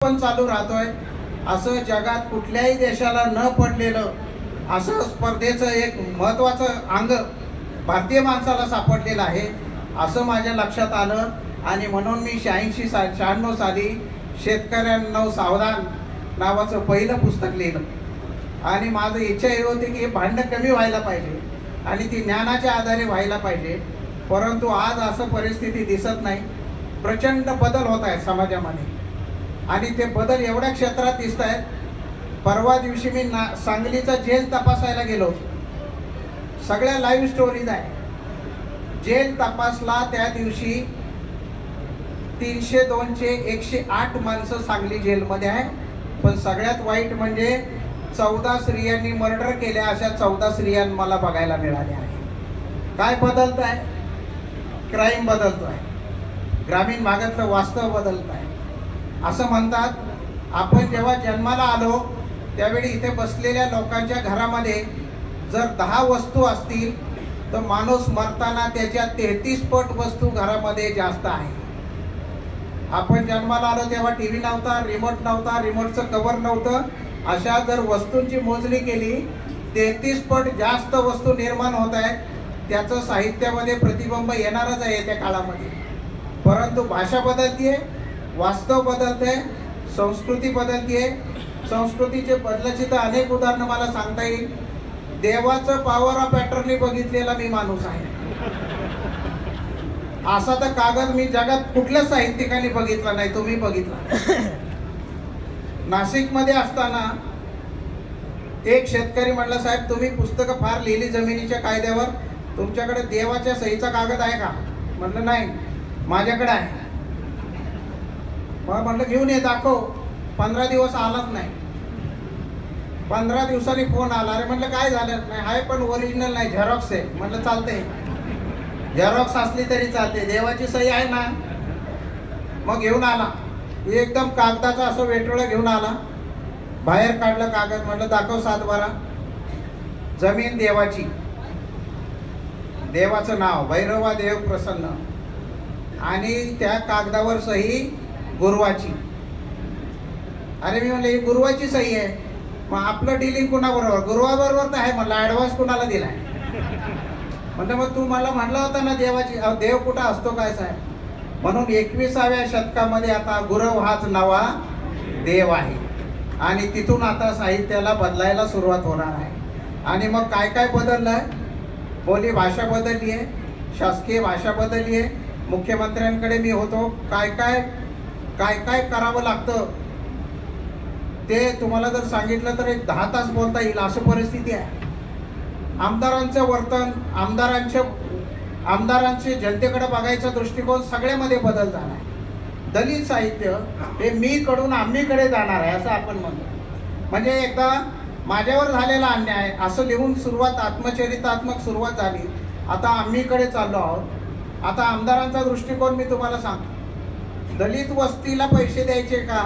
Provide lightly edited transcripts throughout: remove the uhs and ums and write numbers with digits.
पण चालू राहतोय। असं जगात कुठल्याही देशाला न पडलेलं असं स्पर्धेचं एक महत्त्वाचं अंग भारतीय माणसाला सापडलेलं आहे असं माझ्या लक्षात आलं। आणि म्हणून मी 86-96 साली शेतकऱ्यांनो सावधान नावाचं पहिलं पुस्तक लिहिलं। आणि माझी इच्छा ही होती की भांडण कमी व्हायला पाहिजे आणि ती ज्ञानाच्या आधारे व्हायला पाहिजे। परंतु आज असं परिस्थिती दिसत नाही। प्रचंड बदल होत आहेत समाजामध्ये आणि ते बदल एवढ्या क्षेत्रात दिसत आहेत। परवा दिवशी मी सांगलीचा जेल तपासायला गेलो। सगळ्या लाईव्ह स्टोरीज आहे। जेल तपासला त्या दिवशी 302 चे 108 माणसं सांगली जेलमध्ये आहे। पण सगळ्यात वाईट म्हणजे 14 स्त्रियांनी मर्डर केल्या अशा 14 स्त्रियां मला बघायला मिळाल्या आहे। काय बदलत आहे? क्राईम बदलतो आहे। ग्रामीण भागातलं वास्तव बदलत आहे। असं म्हणतात आपण जेव्हा जन्माला आलो त्यावेळी इथे बसलेल्या लोकांच्या घरामध्ये जर 10 वस्तू असतील तर माणूस मरताना त्याच्या 33 पट वस्तू घरामध्ये जास्त आहे। आपण जन्माला आलो तेव्हा टीव्ही नव्हता, रिमोट नव्हता, रिमोटचं कव्हर नव्हतं। अशा जर वस्तूंची मोजणी केली 33 पट जास्त वस्तू निर्माण होत आहेत। त्याचं साहित्यामध्ये प्रतिबिंब येणारच आहे त्या काळामध्ये। परंतु भाषा बदलतीये, वास्तव बदलते, संस्कृती बदलतीये। संस्कृतीचे बदलाची तर अनेक उदाहरणं मला सांगता येईल। देवाचं पॉवर ऑफ अटर्नी बघितलेला मी माणूस आहे। असा तर कागद मी जगात कुठल्या साहित्यिकांनी बघितला नाही, तुम्ही बघितला। नाशिकमध्ये असताना एक शेतकरी म्हणला, साहेब तुम्ही पुस्तकं फार लिहिली जमिनीच्या कायद्यावर, तुमच्याकडे देवाच्या सहीचा कागद आहे का? म्हटलं नाही, माझ्याकडे आहे। मग म्हटलं घेऊन ये, दाखव। 15 दिवस आलाच नाही। 15 दिवसांनी फोन आला। अरे म्हटलं काय झालं? नाही आहे पण ओरिजिनल नाही, झेरॉक्स आहे। म्हटलं चालते, झेरॉक्स असली तरी चालते, देवाची सही आहे ना। मग घेऊन आला, एकदम कागदाचा असं वेटोळं घेऊन आला। बाहेर काढलं कागद, म्हटलं दाखव 7/12। जमीन देवाची, देवाचं नाव भैरवा देव प्रसन्न आणि त्या कागदावर सही गुरुवाची। अरे मी म्हणलं ही गुरुवाची सही आहे, मग आपलं डीलिंग कुणाबरोबर? गुरुवाबरोबर तर आहे। म्हणलं ॲडव्हान्स कुणाला दिलाय? म्हणलं मग तू मला म्हणला होता ना देवाची। देव कुठं असतो काय साहेब? म्हणून 21व्या शतकामध्ये आता गुरव हाच नवा देव आहे आणि तिथून आता साहित्याला बदलायला सुरुवात होणार आहे। आणि मग काय काय बदललंय? बोली भाषा बदलली आहे, शासकीय भाषा बदलली आहे। मुख्यमंत्र्यांकडे मी होतो, काय काय करावं लागतं ते तुम्हाला जर सांगितलं तर एक 10 तास बोलता येईल असं परिस्थिती आहे। आमदारांचं वर्तन, आमदारांचे जनतेकडे बघायचा दृष्टिकोन सगळ्यामध्ये बदल झाला आहे। दलित साहित्य हे मी कडून आम्हीकडे जाणार आहे असं आपण म्हणतो। म्हणजे एकदा माझ्यावर झालेला अन्याय असं लिहून सुरुवात, आत्मचरित्रात्मक सुरुवात झाली। आता आम्हीकडे चाललो आहोत। आता आमदारांचा दृष्टिकोन मी तुम्हाला सांगतो। दलित वस्तीला पैसे द्यायचे का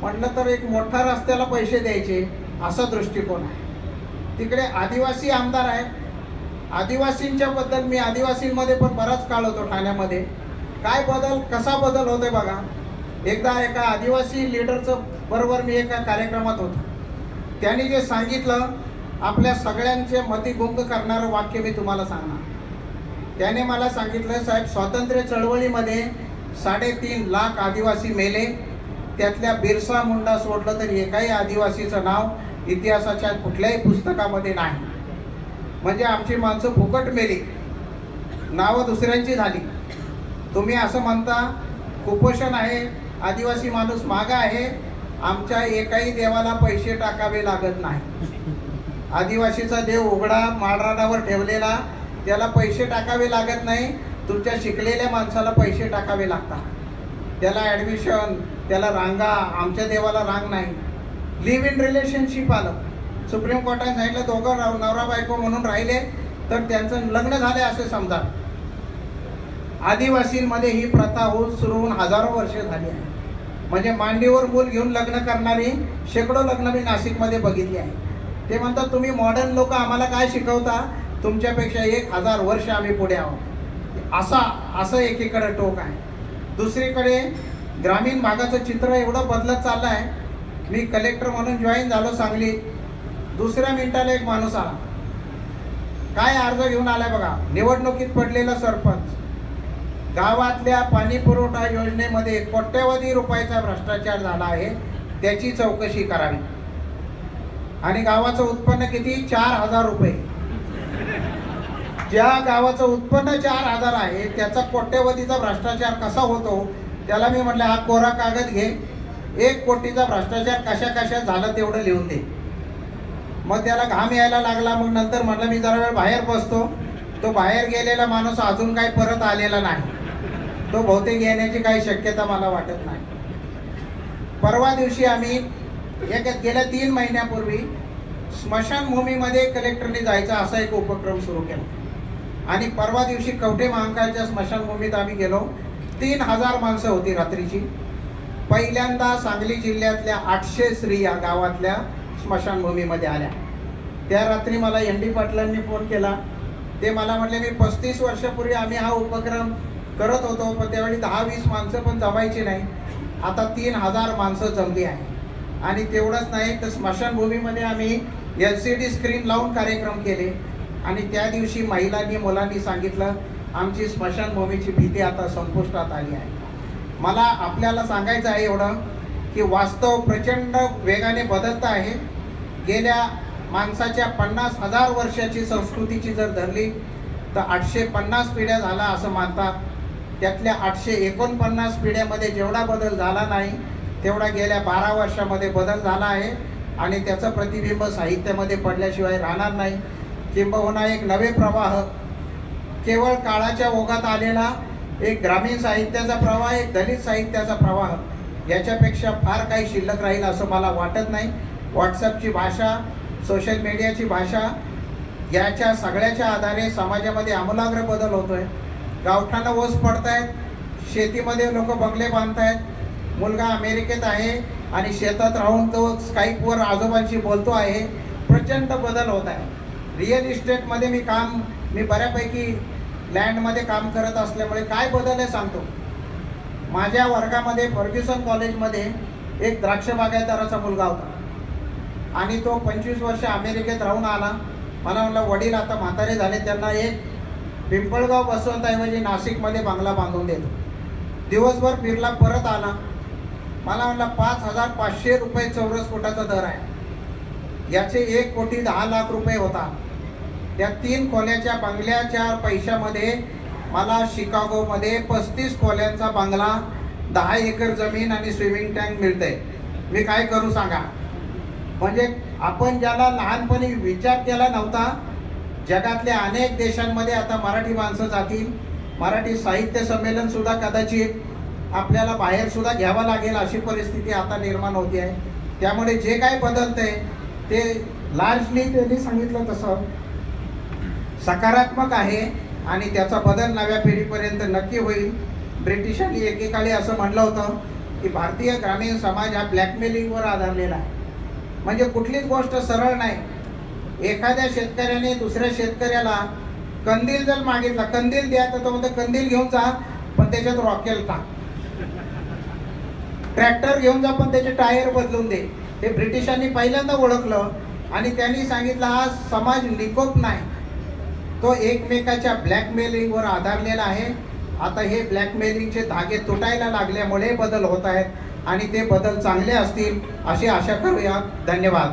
म्हटलं तर एक मोठ्या रस्त्याला पैसे द्यायचे असा दृष्टिकोन आहे। तिकडे आदिवासी आमदार आहेत। आदिवासींच्या बद्दल मी आदिवासींमध्ये पण बराच काळ होतो ठाण्यामध्ये। काय बदल, कसा बदल होतोय बघा। एकदा एका आदिवासी लीडरचं बरोबर मी एका कार्यक्रमात होतो। त्यांनी जे सांगितलं, आपल्या सगळ्यांचे मतिभंग करणारं वाक्य मी तुम्हाला सांगणार। त्याने मला सांगितलं, साहेब स्वातंत्र्य चळवळीमध्ये 3.5 लाख आदिवासी मेले, त्यातल्या बिरसा मुंडा सोडलं तर एकाही आदिवासीचं नाव इतिहासाच्या कुठल्याही पुस्तकामध्ये नाही। म्हणजे आमची माणसं फुकट मेली, नावं दुसऱ्यांची झाली। तुम्ही असं म्हणता कुपोषण आहे, आदिवासी माणूस मागा आहे, आमच्या एकाही देवाला पैसे टाकावे लागत नाही। आदिवासीचा देव उघडा माळरानावर ठेवलेला, त्याला पैसे टाकावे लागत नाही। तुमच्या शिकलेल्या माणसाला पैसे टाकावे लागतात, त्याला ॲडमिशन, त्याला रांगा। आमच्या देवाला रांग नाही। लिव्ह इन रिलेशनशिप आलं, सुप्रीम कोर्टाने सांगितलं दोघं नवरा बायको म्हणून राहिले तर त्यांचं लग्न झाले असे समजा। आदिवासींमध्ये ही प्रथा होऊन सुरू होऊन हजारो वर्ष झाली आहे। म्हणजे मांडीवर मूल घेऊन लग्न करणारी शेकडो लग्न मी नाशिकमध्ये बघितली आहे। ते म्हणतात तुम्ही मॉडर्न लोक आम्हाला काय शिकवता, तुमच्यापेक्षा 1000 वर्ष आम्ही पुढे आहोत। असं एकीकडे टोक आहे। दुसरीकडे ग्रामीण भागाचं चित्र एवढं बदलत चाललं आहे. मी कलेक्टर म्हणून जॉईन झालो सांगली, दुसऱ्या मिनिटाला एक माणूस आला, काय अर्ज घेऊन आलाय बघा, निवडणुकीत पडलेला सरपंच, गावातल्या पाणी पुरवठा योजनेमध्ये कोट्यवधी रुपयाचा भ्रष्टाचार झाला आहे, त्याची चौकशी करावी. आणि गावाचं उत्पन्न किती? 4,000 रुपये. ज्या गावाचं उत्पन्न 4,000 आहे त्याचा कोट्यवधीचा भ्रष्टाचार कसा होतो? त्याला मी म्हटलं हा कोरा कागद घे, 1 कोटीचा भ्रष्टाचार कशा कशा झाला तेवढं लिहून दे. मग त्याला घाम यायला लागला. मग नंतर म्हटलं मी जरा वेळ बाहेर बसतो. तो बाहेर गेलेला माणूस अजून काही परत आलेला नाही. तो बहुतेक येण्याची काही शक्यता मला वाटत नाही. परवा दिवशी आम्ही गेल्या 3 महिन्यापूर्वी स्मशानभूमीमध्ये कलेक्टरने जायचा असा एक उपक्रम सुरू केला. आणि परवा दिवशी कवठे महांकाळच्या स्मशानभूमीत आम्ही गेलो. 3,000 माणसं होती रात्रीची. पहिल्यांदा सांगली जिल्ह्यातल्या 800 स्त्रिया गावातल्या स्मशानभूमीमध्ये आल्या. त्या रात्री मला ND पाटलांनी फोन केला. ते मला म्हटले मी 35 वर्षापूर्वी आम्ही हा उपक्रम करत होतो, पण त्यावेळी 10-20 माणसं पण जमायची नाही. आता 3,000 माणसं जमली आहे. आणि तेवढंच नाही तर स्मशानभूमीमध्ये आम्ही LCD स्क्रीन लावून कार्यक्रम केले. आणि त्या दिवशी महिलांनी मुलांनी सांगितलं आमची स्मशानभूमीची भीती आता संपुष्टात आली आहे. मला आपल्याला सांगायचं आहे एवढं की वास्तव प्रचंड वेगाने बदलत आहे. गेल्या माणसाच्या 50,000 वर्षाची संस्कृतीची जर धरली तर 850 पिढ्या झाला असं मानतात. त्यातल्या 849 पिढ्यामध्ये जेवढा बदल झाला नाही तेवढा गेल्या 12 वर्षामध्ये बदल झाला आहे. आणि त्याचं प्रतिबिंब साहित्यामध्ये पडल्याशिवाय राहणार नाही. किंबहुना एक नवे प्रवाह, केवळ काळाच्या ओघात आलेला एक ग्रामीण साहित्याचा प्रवाह, एक दलित साहित्याचा प्रवाह, याच्यापेक्षा फार काही शिल्लक राहील असं मला वाटत नाही. व्हॉट्सअपची भाषा, सोशल मीडियाची भाषा याच्या सगळ्याच्या आधारे समाजामध्ये आमूलाग्र बदल होतोय. गावठाणं ओस पडत आहेत, शेतीमध्ये लोक बंगले बांधत आहेत. मुलगा अमेरिकेत आहे आणि शेतात राहून तो स्काईपवर आजोबांशी बोलतो आहे. प्रचंड बदल होत आहे. रिअल इस्टेटमध्ये मी बऱ्यापैकी लँडमध्ये काम करत असल्यामुळे काय बदल आहे सांगतो. माझ्या वर्गामध्ये फर्ग्युसन कॉलेजमध्ये एक द्राक्ष बागायतदाराचा मुलगा होता आणि तो 25 वर्ष अमेरिकेत राहून आला. मला म्हटलं वडील आता म्हातारे झाले, त्यांना एक पिंपळगाव बसवंतऐवजी नाशिकमध्ये बंगला बांधून देतो. दिवसभर फिरला, परत आला. मला म्हटलं 5,500 रुपये चौरस फुटाचा दर आहे. याचे 1,10,00,000 रुपये होता. त्या 3 खोल्याच्या बंगल्याच्या पैशामध्ये मला शिकागोमध्ये 35 खोल्यांचा बंगला, 10 एकर जमीन आणि स्विमिंग टँक मिळते. मी काय करू सांगा. म्हणजे आपण ज्याला लहानपणी विचार केला नव्हता, जगातल्या अनेक देशांमध्ये आता मराठी माणसं जातील. मराठी साहित्य संमेलन सुद्धा कदाचित आपल्याला बाहेर सुद्धा घ्यावं लागेल अशी परिस्थिती आता निर्माण होती आहे. त्यामुळे जे काय बदलतंय ते लार्जली त्यांनी सांगितलं तसं सकारात्मक आहे आणि त्याचा बदल नव्या पिढीपर्यंत नक्की होईल. ब्रिटिशांनी एकेकाळी असं म्हटलं होतं की भारतीय ग्रामीण समाज हा ब्लॅकमेलिंगवर आधारलेला आहे. म्हणजे कुठलीच गोष्ट सरळ नाही. एखाद्या शेतकऱ्याने दुसऱ्या शेतकऱ्याला कंदील जर मागितला, कंदील द्या, तर तो म्हणतो कंदील घेऊन जा पण त्याच्यात रॉकेल टाक. ट्रॅक्टर घेऊन जा पण त्याचे टायर बदलून दे. हे ब्रिटिशांनी पहिल्यांदा ओळखलं आणि त्यांनी सांगितलं हा समाज निकोप नाही, तो एकमेकाच्या ब्लॅकमेलिंगवर आधारलेला आहे. आता हे ब्लॅकमेलिंगचे धागे तुटायला लागल्यामुळे बदल होत आहेत आणि ते बदल चांगले असतील अशी आशा करूया. धन्यवाद.